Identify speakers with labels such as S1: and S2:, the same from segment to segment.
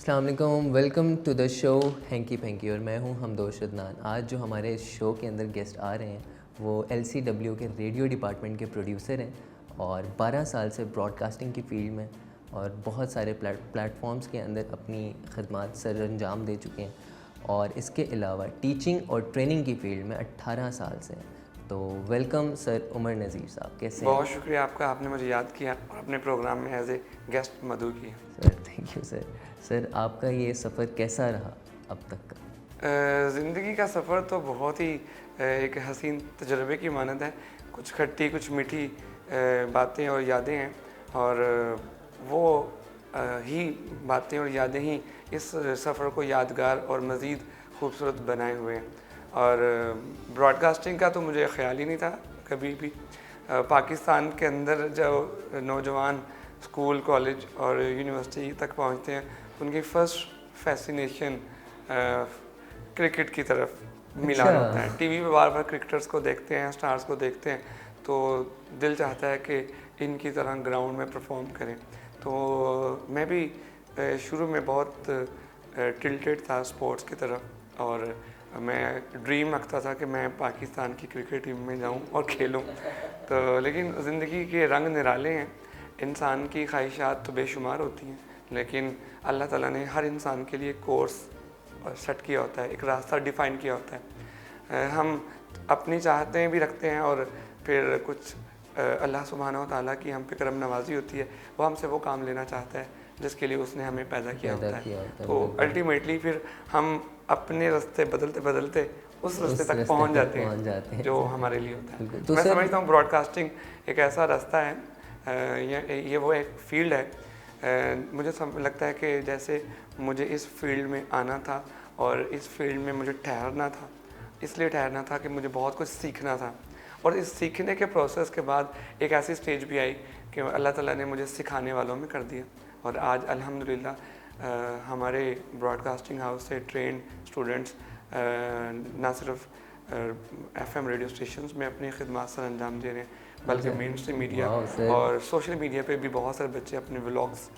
S1: अस्सलाम वालेकुम, welcome to the show hanky panky. और मैं हूं हमदोश अदनान। आज जो हमारे इस शो के अंदर गेस्ट आ रहे हैं वो LCW के रेडियो डिपार्टमेंट के प्रोड्यूसर हैं और 12 साल से ब्रॉडकास्टिंग की फील्ड में और बहुत सारे प्लेटफॉर्म्स के अंदर अपनी खदमात सर अंजाम दे चुके हैं। और इसके अलावा टीचिंग और ट्रेनिंग की फील्ड में 18 साल से हैं। तो वेलकम सर उमर नज़ीर साहब, कैसे हैं?
S2: बहुत शुक्रिया आपका, आपने मुझे याद किया और अपने प्रोग्राम में एज ए गेस्ट मधु किया।
S1: Sir thank you sir. Sir आपका ये सफ़र कैसा रहा अब तक का?
S2: ज़िंदगी का सफ़र तो बहुत ही एक हसीन तजुर्बे की मानद है। कुछ खट्टी कुछ मीठी बातें और यादें हैं और वो ही बातें और यादें ही इस सफ़र को यादगार और मज़ीद खूबसूरत बनाए हुए हैं। और ब्रॉडकास्टिंग का तो मुझे ख्याल ही नहीं था कभी भी। पाकिस्तान के अंदर जो नौजवान स्कूल, कॉलेज और यूनिवर्सिटी तक पहुंचते हैं उनकी फ़र्स्ट फैसिनेशन क्रिकेट की तरफ मिला होता है। टीवी पे बार बार क्रिकेटर्स को देखते हैं, स्टार्स को देखते हैं, तो दिल चाहता है कि इनकी तरह ग्राउंड में परफॉर्म करें। तो मैं भी शुरू में बहुत टिल्टेड था स्पोर्ट्स की तरफ और मैं ड्रीम रखता था कि मैं पाकिस्तान की क्रिकेट टीम में जाऊं और खेलूं। तो लेकिन ज़िंदगी के रंग निराले हैं। इंसान की ख्वाहिशात तो बेशुमार होती हैं, लेकिन अल्लाह ताला ने हर इंसान के लिए कोर्स सेट किया होता है, एक रास्ता डिफ़ाइन किया होता है। हम अपनी चाहतें भी रखते हैं और फिर कुछ अल्लाह सुब्हानहू व तआला की हम पे करम नवाजी होती है, वो हमसे वो काम लेना चाहता है जिसके लिए उसने हमें पैदा किया होता है। तो अल्टीमेटली फिर हम अपने रास्ते बदलते बदलते उस रास्ते तक पहुंच जाते हैं जो हमारे लिए होता है। तो मैं समझता हूँ ब्रॉडकास्टिंग एक ऐसा रास्ता है, ये वो एक फील्ड है। मुझे लगता है कि जैसे मुझे इस फील्ड में आना था और इस फील्ड में मुझे ठहरना था, इसलिए ठहरना था कि मुझे बहुत कुछ सीखना था। और इस सीखने के प्रोसेस के बाद एक ऐसी स्टेज भी आई कि अल्लाह ताला ने मुझे सिखाने वालों में कर दिया। और आज अल्हम्दुलिल्लाह हमारे ब्रॉडकास्टिंग हाउस से ट्रेंड स्टूडेंट्स ना सिर्फ FM रेडियो स्टेशंस में अपनी खिदमत सर अंजाम दे रहे हैं, बल्कि मेन स्ट्रीम मीडिया और सोशल मीडिया पे भी बहुत सारे बच्चे अपने व्लॉग्स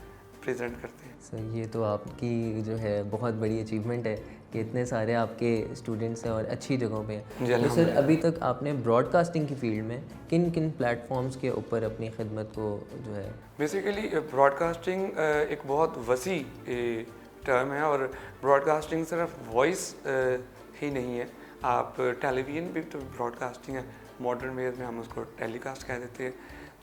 S2: प्रेजेंट करते हैं।
S1: सर ये तो आपकी जो है बहुत बड़ी अचीवमेंट है कि इतने सारे आपके स्टूडेंट्स हैं और अच्छी जगहों पे हैं। तो सर अभी तक आपने ब्रॉडकास्टिंग की फील्ड में किन किन प्लेटफॉर्म्स के ऊपर अपनी खिदमत को जो है?
S2: बेसिकली ब्रॉडकास्टिंग एक बहुत वसी टर्म है और ब्रॉडकास्टिंग सिर्फ वॉइस ही नहीं है, आप टेलीविज़न भी तो ब्रॉडकास्टिंग है। मॉडर्न वेज में हम उसको टेलीकास्ट कह देते हैं।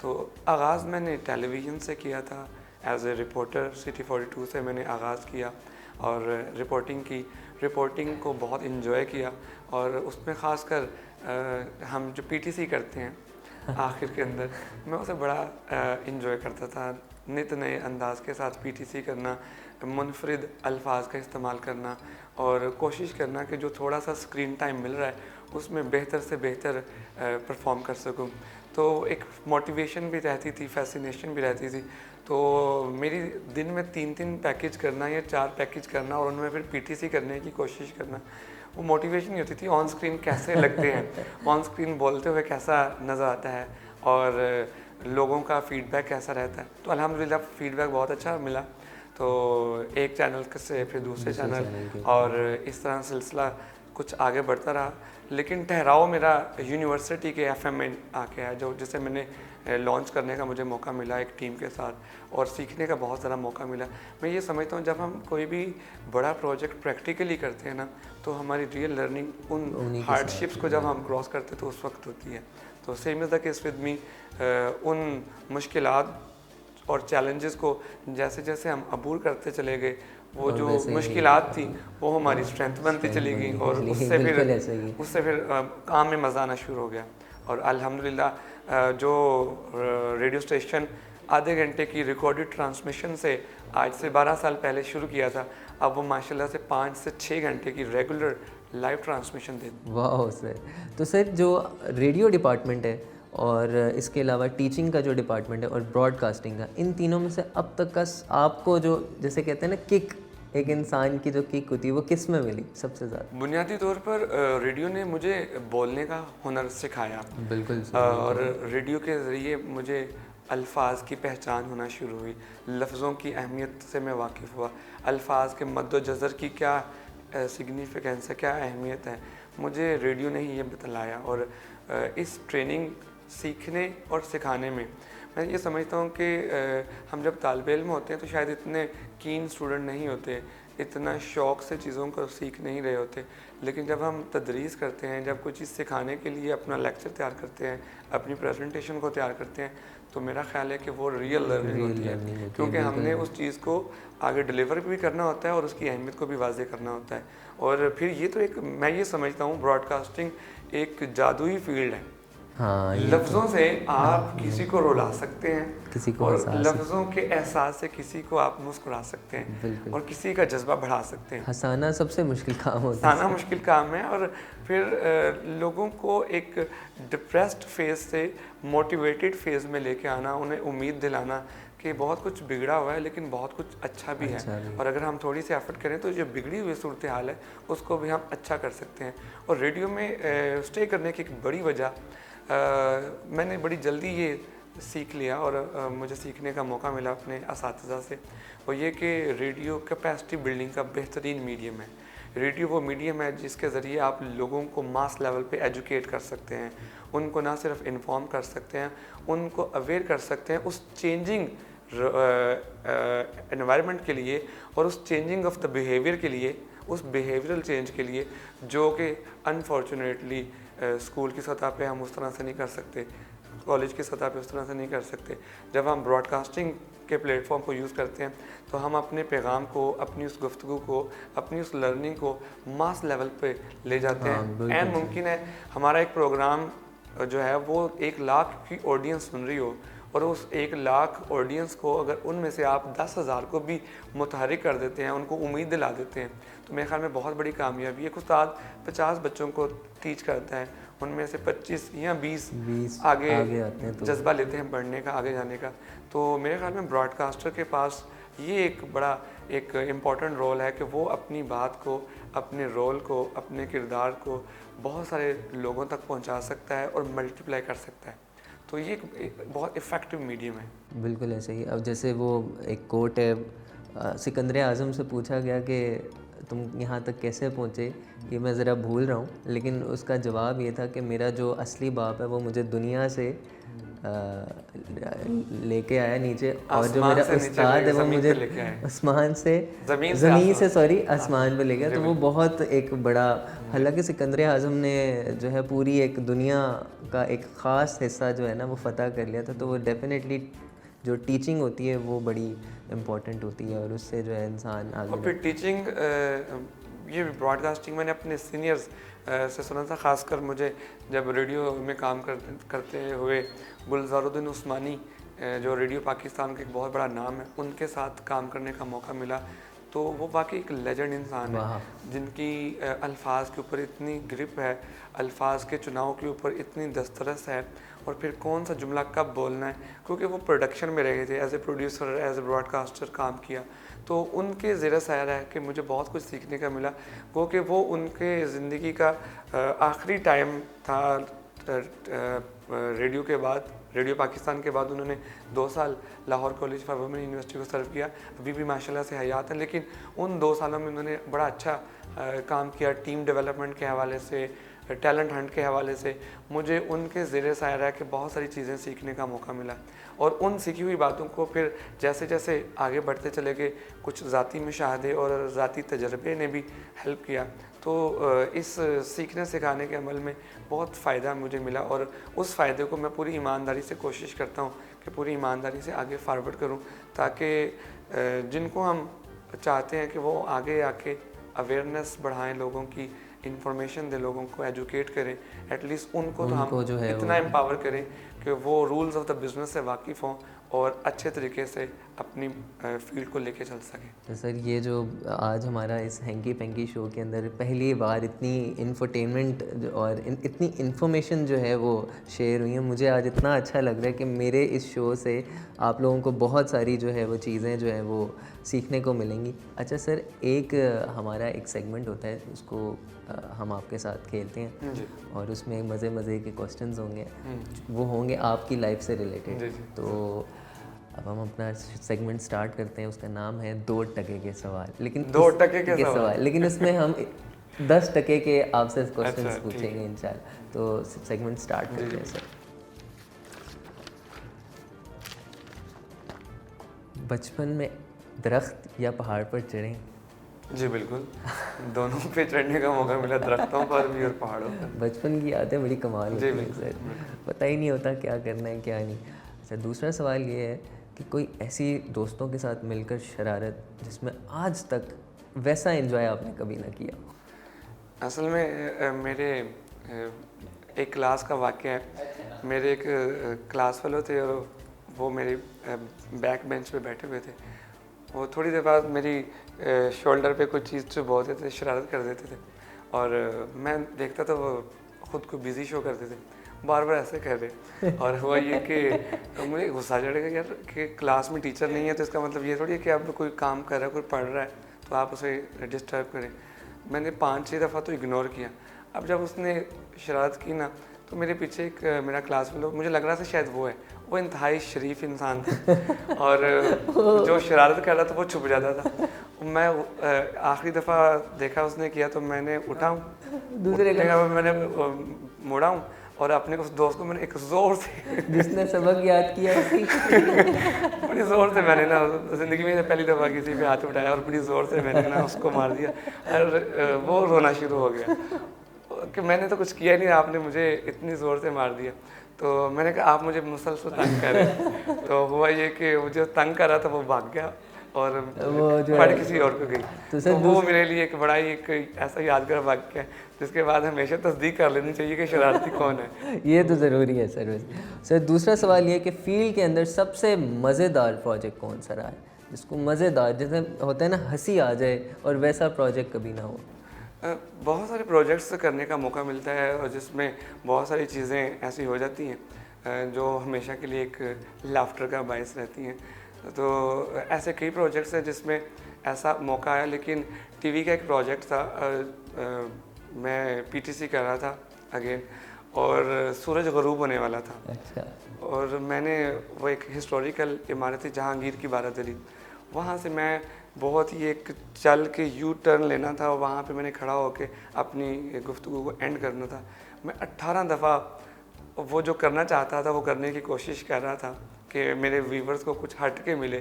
S2: तो आगाज़ मैंने टेलीविज़न से किया था, एज ए रिपोर्टर सिटी 42 से मैंने आगाज़ किया और रिपोर्टिंग को बहुत इन्जॉय किया। और उसमें ख़ासकर हम जो PTC करते हैं आखिर के अंदर, मैं उसे बड़ा इन्जॉय करता था। नित नए अंदाज के साथ PTC करना, मुनफरिद अल्फाज का इस्तेमाल करना और कोशिश करना कि जो थोड़ा सा स्क्रीन टाइम मिल रहा है उसमें बेहतर से बेहतर परफॉर्म कर सकूं। तो एक मोटिवेशन भी रहती थी, फैसिनेशन भी रहती थी। तो मेरी दिन में 3-3 पैकेज करना या 4 पैकेज करना और उनमें फिर PTC करने की कोशिश करना, वो मोटिवेशन नहीं होती थी। ऑन स्क्रीन कैसे लगते हैं, ऑन स्क्रीन बोलते हुए कैसा नज़र आता है और लोगों का फीडबैक कैसा रहता है। तो अल्हम्दुलिल्लाह फीडबैक बहुत अच्छा मिला, तो एक चैनल से फिर दूसरे चैनल और इस तरह सिलसिला कुछ आगे बढ़ता रहा। लेकिन ठहराव मेरा यूनिवर्सिटी के FM में आके है, जो जिसे मैंने लॉन्च करने का मुझे मौका मिला एक टीम के साथ और सीखने का बहुत ज़्यादा मौका मिला। मैं ये समझता हूँ जब हम कोई भी बड़ा प्रोजेक्ट प्रैक्टिकली करते हैं ना, तो हमारी रियल लर्निंग उन हार्डशिप्स को जब हम क्रॉस करते हैं तो उस वक्त होती है। तो same is the case with me, उन मुश्किलात और चैलेंजेस को जैसे जैसे हम अबूर करते चले गए, वो जो मुश्किलात थी वो हमारी स्ट्रेंथ बनती चली गई और उससे फिर काम में मज़ा आना शुरू हो गया। और अल्हम्दुलिल्लाह जो रेडियो स्टेशन आधे घंटे की रिकॉर्डेड ट्रांसमिशन से आज से 12 साल पहले शुरू किया था, अब वो माशाल्लाह से 5 से 6 घंटे की रेगुलर लाइव ट्रांसमिशन देते।
S1: वाह सर। तो सर जो रेडियो डिपार्टमेंट है और इसके अलावा टीचिंग का जो डिपार्टमेंट है और ब्रॉडकास्टिंग का, इन तीनों में से अब तक का आपको जो जैसे कहते हैं ना किक, एक इंसान की जो किक होती है वो किस में मिली सबसे ज़्यादा?
S2: बुनियादी तौर पर रेडियो ने मुझे बोलने का हुनर सिखाया।
S1: बिल्कुल
S2: और रेडियो के ज़रिए मुझे अल्फाज की पहचान होना शुरू हुई, लफ्ज़ों की अहमियत से मैं वाकिफ़ हुआ, अल्फाज के मद्दो जज़र की क्या सिग्निफिकेंस है, क्या अहमियत है, मुझे रेडियो ने ही ये बतलाया। और इस ट्रेनिंग सीखने और सिखाने में मैं ये समझता हूँ कि हम जब तालिब इल्म होते हैं तो शायद इतने कीन स्टूडेंट नहीं होते, इतना शौक़ से चीज़ों को सीख नहीं रहे होते, लेकिन जब हम तदरीस करते हैं, जब कोई चीज़ सिखाने के लिए अपना लेक्चर तैयार करते हैं, अपनी प्रेजेंटेशन को तैयार करते हैं, तो मेरा ख्याल है कि वो रियल लर्निंग होती है, क्योंकि हमने उस चीज़ को आगे डिलीवर भी करना होता है और उसकी अहमियत को भी वाज़ेह करना होता है। और फिर ये तो एक, मैं ये समझता हूँ ब्रॉडकास्टिंग एक जादुई फील्ड है।
S1: हाँ,
S2: लफ्ज़ों से आप किसी को रुला सकते हैं,
S1: किसी को
S2: और लफ्ज़ों के एहसास से किसी को आप मुस्कुरा सकते हैं और किसी का जज्बा बढ़ा सकते हैं।
S1: हंसाना सबसे मुश्किल काम होता है।
S2: हंसाना मुश्किल काम है, और फिर लोगों को एक डिप्रेस्ड फेज़ से मोटिवेटेड फेज़ में लेके आना, उन्हें उम्मीद दिलाना कि बहुत कुछ बिगड़ा हुआ है लेकिन बहुत कुछ अच्छा भी है, और अगर हम थोड़ी सी एफर्ट करें तो जो बिगड़ी हुई सूरत हाल है उसको भी हम अच्छा कर सकते हैं। और रेडियो में स्टे करने की एक बड़ी वजह, मैंने बड़ी जल्दी ये सीख लिया और मुझे सीखने का मौका मिला अपने असातिज़ा से, वो ये कि रेडियो कैपेसिटी बिल्डिंग का बेहतरीन मीडियम है। रेडियो वो मीडियम है जिसके ज़रिए आप लोगों को मास लेवल पे एजुकेट कर सकते हैं, उनको ना सिर्फ इन्फॉर्म कर सकते हैं, उनको अवेयर कर सकते हैं उस चेंजिंग एनवायरनमेंट के लिए और उस चेंजिंग ऑफ द बिहेवियर के लिए, उस बिहेवियरल चेंज के लिए जो कि अनफॉर्चुनेटली स्कूल की सतह पे हम उस तरह से नहीं कर सकते, कॉलेज की सतह पे उस तरह से नहीं कर सकते। जब हम ब्रॉडकास्टिंग के प्लेटफॉर्म को यूज़ करते हैं तो हम अपने पैगाम को, अपनी उस गुफ्तगू को, अपनी उस लर्निंग को मास लेवल पे ले जाते हैं। एन मुमकिन है हमारा एक प्रोग्राम जो है वो 1 लाख की ऑडियंस सुन रही हो, और उस 1 लाख ऑडियंस को अगर उनमें से आप 10,000 को भी मुतहरिक कर देते हैं, उनको उम्मीद दिला देते हैं, तो मेरे ख्याल में बहुत बड़ी कामयाबी है। एक उस्ताद 50 बच्चों को टीच करता है, उनमें से 25 या 20 आगे जज्बा लेते हैं बढ़ने का, आगे जाने का। तो मेरे ख्याल में ब्रॉडकास्टर के पास ये एक बड़ा एक इम्पॉर्टेंट रोल है कि वो अपनी बात को, अपने रोल को, अपने किरदार को बहुत सारे लोगों तक पहुंचा सकता है और मल्टीप्लाई कर सकता है। तो ये एक बहुत इफ़ेक्टिव मीडियम है।
S1: बिल्कुल ऐसे ही। अब जैसे वो एक कोट है, सिकंदर आज़म से पूछा गया कि तुम यहाँ तक कैसे पहुँचे, ये मैं ज़रा भूल रहा हूँ, लेकिन उसका जवाब ये था कि मेरा जो असली बाप है वो मुझे दुनिया से लेके आया नीचे, और जो मेरा उस्ताद है वो मुझे आसमान से ज़मीन से सॉरी आसमान पे ले गया। तो वो बहुत एक बड़ा, हालांकि सिकंदर आज़म ने जो है पूरी एक दुनिया का एक ख़ास हिस्सा जो है ना वो फ़तह कर लिया था। तो वो डेफिनेटली जो टीचिंग होती है वो बड़ी इम्पॉर्टेंट होती है, और उससे जो है इंसान आगे।
S2: और फिर टीचिंग, ये ब्रॉडकास्टिंग मैंने अपने सीनियर्स से सुना था, ख़ासकर मुझे जब रेडियो में काम करते हुए गुलजारुद्दीन उस्मानी जो रेडियो पाकिस्तान का एक बहुत बड़ा नाम है, उनके साथ काम करने का मौका मिला। तो वो वाकई एक लेजेंड इंसान है, जिनकी अल्फाज के ऊपर इतनी ग्रिप है, अल्फाज के चुनाव के ऊपर इतनी दस्तरस है, और फिर कौन सा जुमला कब बोलना है, क्योंकि वो प्रोडक्शन में रहे थे, as a producer, as a broadcaster काम किया। तो उनके ज़ेर साया है कि मुझे बहुत कुछ सीखने का मिला, वो कि वो उनके ज़िंदगी का आखिरी टाइम था रेडियो के बाद, रेडियो पाकिस्तान के बाद उन्होंने 2 साल Lahore college for women university को सर्व किया, अभी भी माशाल्लाह से हयात हैं, लेकिन उन 2 सालों में उन्होंने बड़ा अच्छा काम किया। टीम डेवलपमेंट के हवाले से, टैलेंट हंट के हवाले से मुझे उनके ज़ेरे साया रह के बहुत सारी चीज़ें सीखने का मौका मिला, और उन सीखी हुई बातों को फिर जैसे जैसे आगे बढ़ते चले गए, कुछ ज़ाती मुशाहदे और ज़ाती तजर्बे ने भी हेल्प किया। तो इस सीखने सिखाने के अमल में बहुत फ़ायदा मुझे मिला, और उस फ़ायदे को मैं पूरी ईमानदारी से कोशिश करता हूँ कि पूरी ईमानदारी से आगे फारवर्ड करूँ, ताकि जिनको हम चाहते हैं कि वो आगे आके अवेयरनेस बढ़ाएं, लोगों की इंफॉर्मेशन दे, लोगों को एजुकेट करें, एटलीस्ट उनको तो हम इतना एम्पावर करें कि वो रूल्स ऑफ द बिज़नेस से वाकिफ़ हों और अच्छे तरीके से अपनी फील्ड को लेके चल सके।
S1: तो सर ये जो आज हमारा इस हैंकी पैंकी शो के अंदर पहली बार इतनी इन्फोटेनमेंट और इतनी इन्फॉर्मेशन जो है वो शेयर हुई है, मुझे आज इतना अच्छा लग रहा है कि मेरे इस शो से आप लोगों को बहुत सारी जो है वो चीज़ें जो है वो सीखने को मिलेंगी। अच्छा सर, एक हमारा एक सेगमेंट होता है उसको हम आपके साथ खेलते हैं
S2: जी
S1: और उसमें मज़े मज़े के क्वेश्चंस होंगे, वो होंगे आपकी लाइफ से रिलेटेड।
S2: जी।
S1: तो अब हम अपना सेगमेंट स्टार्ट करते हैं, उसका नाम है 2 टके के सवाल। लेकिन
S2: 2 टके के सवाल।
S1: लेकिन उसमें हम 10 टके के आपसे क्वेश्चंस
S2: अच्छा,
S1: पूछेंगे इंशाल्लाह। तो सेगमेंट स्टार्ट करते हैं सर। बचपन में दरख्त या पहाड़ पर चढ़ें?
S2: जी बिल्कुल, दोनों पे चढ़ने का मौका मिला, दरख्तों पर भी और पहाड़ों पर।
S1: बचपन की यादें बड़ी कमाल होती
S2: जी
S1: हैं
S2: बिल्कुल,
S1: सर, पता ही नहीं होता क्या करना है क्या नहीं। अच्छा, दूसरा सवाल ये है कि कोई ऐसी दोस्तों के साथ मिलकर शरारत जिसमें आज तक वैसा एंजॉय आपने कभी ना किया?
S2: असल में मेरे एक क्लास का वाक़या है। मेरे एक क्लास फेलो थे और वो मेरे बैक बेंच पे बैठे हुए थे। वो थोड़ी देर बाद मेरी शोल्डर पे कुछ चीज़ चुभा देते थे, शरारत कर देते थे और मैं देखता था वो खुद को बिजी शो करते थे, बार बार ऐसे कह रहे। और हुआ ये कि मुझे गुस्सा चढ़ेगा यार कि क्लास में टीचर नहीं है तो इसका मतलब ये थोड़ी है कि आप कोई काम कर रहा है, कोई पढ़ रहा है तो आप उसे डिस्टर्ब करें। मैंने 5-6 दफ़ा तो इग्नोर किया। अब जब उसने शरारत की ना तो मेरे पीछे एक मेरा क्लास फेलो, मुझे लग रहा था शायद वो है, वो इंतहाई शरीफ इंसान था और जो शरारत कर रहा था वो छुप जाता था। मैं आखिरी दफ़ा देखा उसने किया तो मैंने उठाऊँ,
S1: दूसरे
S2: मैंने मुड़ा हूँ और अपने उस दोस्त को मैंने एक ज़ोर से
S1: जिसने सबक याद किया
S2: बड़ी ज़ोर से मैंने ना ज़िंदगी में पहली दफ़ा किसी पे हाथ उठाया और बड़ी ज़ोर से मैंने ना उसको मार दिया और वो रोना शुरू हो गया कि मैंने तो कुछ किया नहीं, आपने मुझे इतनी ज़ोर से मार दिया। तो मैंने कहा आप मुझे मुसलसल तंग कर रहे। तो हुआ ये कि वो जो तंग कर रहा था वो भाग गया और पढ़ किसी और को गई। तो वो मेरे लिए एक बड़ा ही एक ऐसा यादगार वाक़या है जिसके बाद हमेशा तस्दीक कर लेनी चाहिए कि शरारती कौन है।
S1: ये तो ज़रूरी है सर। सर दूसरा सवाल ये है कि फील्ड के अंदर सबसे मज़ेदार प्रोजेक्ट कौन सा रहा है, जिसको मज़ेदार जैसे होता है ना हंसी आ जाए, और वैसा प्रोजेक्ट कभी ना हो?
S2: बहुत सारे प्रोजेक्ट्स करने का मौका मिलता है और जिसमें बहुत सारी चीज़ें ऐसी हो जाती हैं जो हमेशा के लिए एक लाफ्टर का बायस रहती हैं। तो ऐसे कई प्रोजेक्ट्स हैं जिसमें ऐसा मौका आया, लेकिन टीवी का एक प्रोजेक्ट था, मैं पीटीसी कर रहा था अगेन और सूरज गरूब होने वाला था।
S1: अच्छा।
S2: और मैंने वो एक हिस्टोरिकल इमारत थी जहांगीर की बारादरी, वहाँ से मैं बहुत ही एक चल के यू टर्न लेना था और वहाँ पे मैंने खड़ा होकर अपनी गुफ्तगू को एंड करना था। मैं 18 दफ़ा वो जो करना चाहता था वो करने की कोशिश कर रहा था कि मेरे व्यूवर्स को कुछ हट के मिले।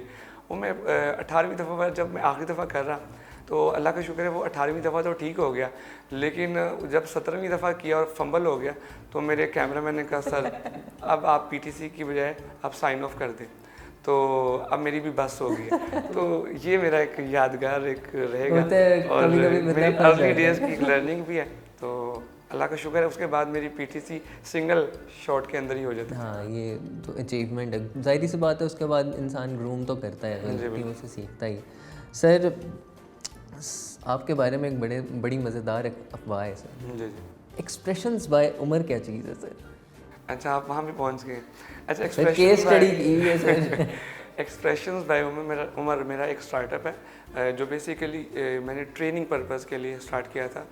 S2: वो मैं 18वीं दफ़ा जब मैं आखिरी दफ़ा कर रहा तो अल्लाह का शुक्र है वो 18वीं दफ़ा तो ठीक हो गया, लेकिन जब 17वीं दफ़ा किया और फंबल हो गया तो मेरे कैमरामैन ने कहा सर अब आप पीटीसी की बजाय आप साइन ऑफ कर दें। तो अब मेरी भी बस हो गई है। तो ये मेरा एक यादगार एक रहेगा और मेरी अर्ली डेज की लर्निंग भी है। तो अल्लाह का शुक्र है उसके बाद मेरी पीटीसी सिंगल शॉट के अंदर ही हो जाती है।
S1: हाँ, ये तो अचीवमेंट है, जाहिर सी बात है। उसके बाद इंसान ग्रूम तो करता है, गलतियों से सीखता ही। सर आपके बारे में एक बड़ी मज़ेदार अफवाह है सर।
S2: जी।
S1: एक्सप्रेशंस बाय उमर क्या चीज़ है सर?
S2: अच्छा, आप वहाँ भी पहुँच गए। अच्छा,
S1: केस स्टडी की है सर।
S2: एक्सप्रेशंस बाय उमर मेरा एक स्टार्टअप है जो बेसिकली मैंने ट्रेनिंग पर्पस के लिए स्टार्ट किया था।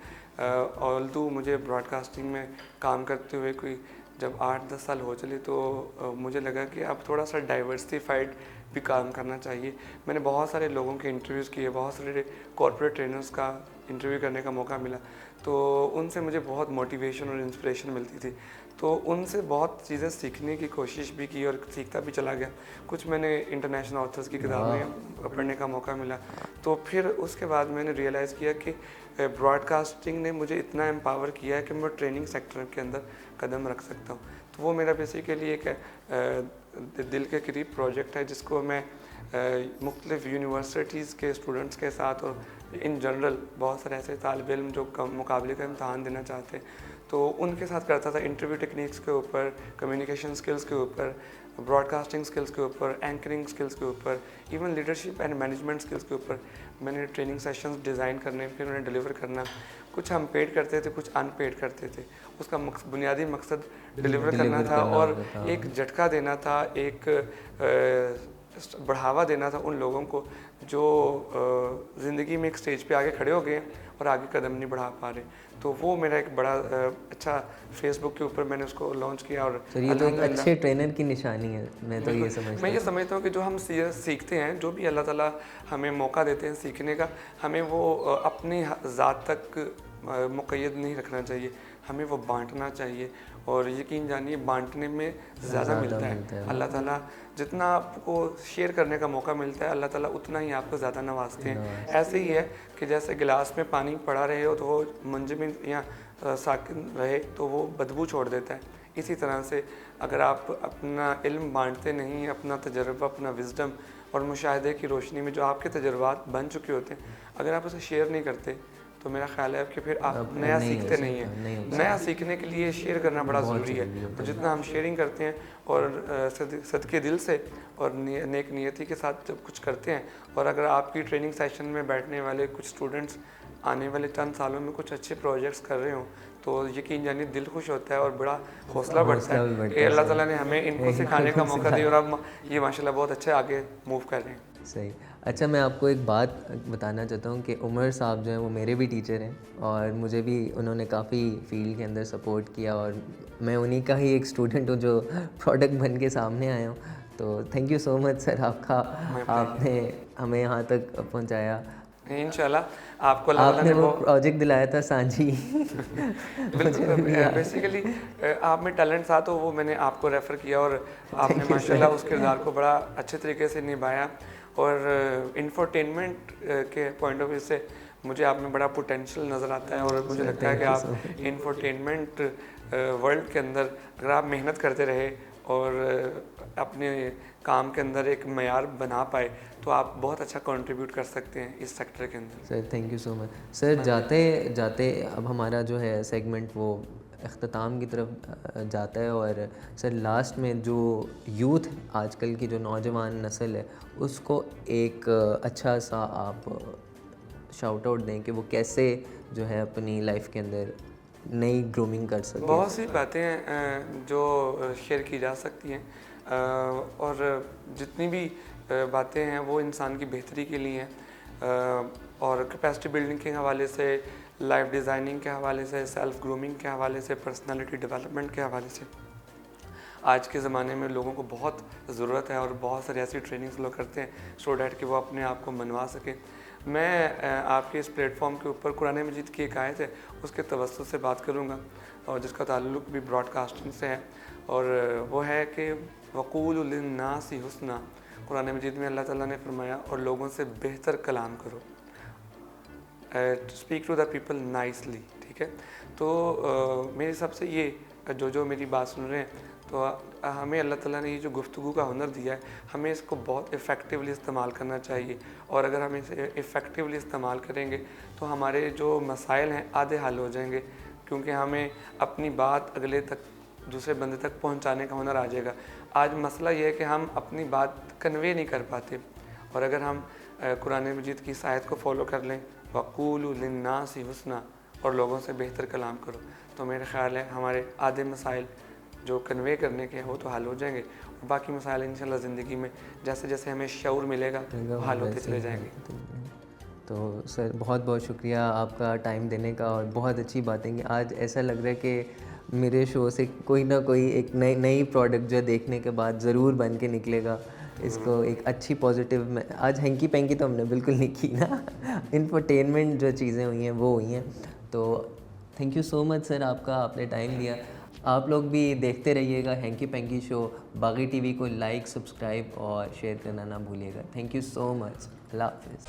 S2: ऑल्दो मुझे ब्रॉडकास्टिंग में काम करते हुए कोई जब 8-10 साल हो चले तो मुझे लगा कि अब थोड़ा सा डाइवर्सिफाइड भी काम करना चाहिए। मैंने बहुत सारे लोगों के इंटरव्यूज़ किए, बहुत सारे कॉर्पोरेट ट्रेनर्स का इंटरव्यू करने का मौका मिला, तो उनसे मुझे बहुत मोटिवेशन और इंस्पिरेशन मिलती थी। तो उनसे बहुत चीज़ें सीखने की कोशिश भी की और सीखता भी चला गया। कुछ मैंने इंटरनेशनल ऑथर्स की किताबें पढ़ने का मौका मिला। तो फिर उसके बाद मैंने रियलाइज़ किया कि ब्रॉडकास्टिंग ने मुझे इतना एम्पावर किया है कि मैं ट्रेनिंग सेक्टर के अंदर कदम रख सकता हूँ। तो वो मेरा बेसिकली एक दिल के करीब प्रोजेक्ट है जिसको मैं मुख्तलिफ़ यूनिवर्सिटीज़ के स्टूडेंट्स के साथ और इन जनरल बहुत सारे ऐसे तालिब इल्म जो मुकाबले का इम्तहान देना चाहते हैं तो उनके साथ करता था। इंटरव्यू टेक्निक्स के ऊपर, कम्युनिकेशन स्किल्स के ऊपर, ब्रॉडकास्टिंग स्किल्स के ऊपर, एंकरिंग स्किल्स के ऊपर, even leadership and management skills के ऊपर मैंने ट्रेनिंग सेशंस डिज़ाइन करने, फिर उन्हें डिलीवर करना। कुछ हम पेड करते थे, कुछ अनपेड करते थे। उसका बुनियादी मकसद डिलीवर करना था और एक झटका देना था, एक बढ़ावा देना था उन लोगों को जो ज़िंदगी में एक स्टेज पे आगे खड़े हो गए और आगे कदम नहीं बढ़ा पा रहे। तो वो मेरा एक बड़ा अच्छा फेसबुक के ऊपर मैंने उसको लॉन्च किया। और
S1: ये तो एक अच्छे ट्रेनर की निशानी है, मैं तो ये
S2: समझता हूँ कि जो हम सीखते हैं, जो भी अल्लाह ताला हमें मौका देते हैं सीखने का, हमें वो अपनी ज़ात तक मुक़य्यद नहीं रखना चाहिए, हमें वो बांटना चाहिए। और यकीन जानिए बांटने में ज़्यादा मिलता है। अल्लाह ताला जितना आपको शेयर करने का मौका मिलता है, अल्लाह ताला उतना ही आपको ज़्यादा नवाजते हैं। ऐसे ही है कि जैसे गिलास में पानी पड़ा रहे हो तो वो मुंजमद या साकिन रहे तो वो बदबू छोड़ देता है। इसी तरह से अगर आप अपना इल्म बांटते नहीं, अपना तजर्बा, अपना विज़डम और मुशाहिदे की रोशनी में जो आपके तजर्बात बन चुके होते हैं, अगर आप उसे शेयर नहीं करते तो मेरा ख्याल है कि फिर आप नया सीखते नहीं हैं। नया सीखने के लिए शेयर करना बड़ा ज़रूरी है। तो जितना हम शेयरिंग करते हैं और सदके दिल से और नेक नियति के साथ जब कुछ करते हैं, और अगर आपकी ट्रेनिंग सेशन में बैठने वाले कुछ स्टूडेंट्स आने वाले चंद सालों में कुछ अच्छे प्रोजेक्ट्स कर रहे हों, तो यकीन जानिए दिल खुश होता है और बड़ा हौसला बढ़ता है कि अल्लाह ताला ने हमें इनको सिखाने का मौका दिया और अब ये माशाल्लाह बहुत अच्छे आगे मूव कर रहे हैं।
S1: सही। अच्छा, मैं आपको एक बात बताना चाहता हूँ कि उमर साहब जो हैं वो मेरे भी टीचर हैं और मुझे भी उन्होंने काफ़ी फील्ड के अंदर सपोर्ट किया और मैं उन्हीं का ही एक स्टूडेंट हूँ जो प्रोडक्ट बन के सामने आया हूँ। तो thank you so much sir आपका, आपने हमें यहाँ तक पहुँचाया।
S2: इंशाल्लाह आपको
S1: आपने वो प्रोजेक्ट दिलाया था सांझी।
S2: बेसिकली आप में टैलेंट था तो वो मैंने आपको रेफ़र किया और आपने माशाल्लाह उस किरदार को बड़ा अच्छे तरीके से निभाया। और इंफोटेनमेंट के पॉइंट ऑफ व्यू से मुझे आप में बड़ा पोटेंशियल नज़र आता है और मुझे लगता है कि आप इंफोटेनमेंट वर्ल्ड के अंदर अगर आप मेहनत करते रहे और अपने काम के अंदर एक मयार बना पाए तो आप बहुत अच्छा कंट्रीब्यूट कर सकते हैं इस सेक्टर के अंदर।
S1: Sir thank you so much sir. जाते जाते अब हमारा जो है सेगमेंट वो अख्ताम की तरफ जाता है और सर लास्ट में जो यूथ आजकल की जो नौजवान नस्ल है उसको एक अच्छा सा आप शाउट आउट दें कि वो कैसे जो है अपनी लाइफ के अंदर नई ग्रूमिंग कर सके।
S2: बहुत सी बातें हैं जो शेयर की जा सकती हैं और जितनी भी बातें हैं वो इंसान की बेहतरी के लिए हैं और कैपेसिटी बिल्डिंग के हवाले से, लाइफ डिज़ाइनिंग के हवाले से, सेल्फ ग्रूमिंग के हवाले से, पर्सनालिटी डेवलपमेंट के हवाले से आज के ज़माने में लोगों को बहुत ज़रूरत है और बहुत सारी ऐसी ट्रेनिंग्स लोग करते हैं सो डैट कि वो अपने आप को मनवा सकें। मैं आपके इस प्लेटफॉर्म के ऊपर कुरान मजीद की एक आयत है उसके तवस्सुत से बात करूँगा और जिसका ताल्लुक़ भी ब्रॉडकास्टिंग से है और वो है कि वक़ूलु लिन्नासी हुस्ना। कुरान मजीद में अल्लाह ताला ने फरमाया और लोगों से बेहतर कलाम करो, speak to the people nicely. ठीक है, तो मेरे हिसाब से ये जो मेरी बात सुन रहे हैं तो हमें अल्लाह ताला ने ये जो गुफ्तगू का हुनर दिया है हमें इसको बहुत इफ़ेक्टिवली इस्तेमाल करना चाहिए और अगर हम इसे इफ़ेक्टिवली इस्तेमाल करेंगे तो हमारे जो मसाइल हैं आधे हल हो जाएंगे क्योंकि हमें अपनी बात अगले तक दूसरे बंदे तक पहुंचाने का हुनर आ जाएगा। आज मसला ये है कि हम अपनी बात कन्वे नहीं कर पाते और अगर हम कुरान मजीद की इस आयत को फॉलो कर लें वक़ूलु लिन्नासी हुस्ना और लोगों से बेहतर कलाम करो तो मेरा ख़्याल है हमारे आधे मसाइल जो कन्वे करने के हैं वो तो हल हो जाएंगे और बाकी मसाइल इंशाल्लाह ज़िंदगी में जैसे जैसे हमें शऊर मिलेगा वो हल होते चले जाएंगे।
S1: तो सर बहुत बहुत शुक्रिया आपका टाइम देने का और बहुत अच्छी बातें कि आज ऐसा लग रहा है कि मेरे शो से कोई ना कोई एक नई प्रोडक्ट जो देखने के बाद ज़रूर बन के निकलेगा। इसको एक अच्छी पॉजिटिव में आज हैंकी पैंकी तो हमने बिल्कुल नहीं की ना, इंफोटेनमेंट जो चीज़ें हुई हैं वो हुई हैं। तो thank you so much sir आपका, आपने टाइम दिया। आप लोग भी देखते रहिएगा hanky panky show. Baaghi TV को लाइक, सब्सक्राइब और शेयर करना ना भूलिएगा। Thank you so much. अल्लाह हाफ़िज़।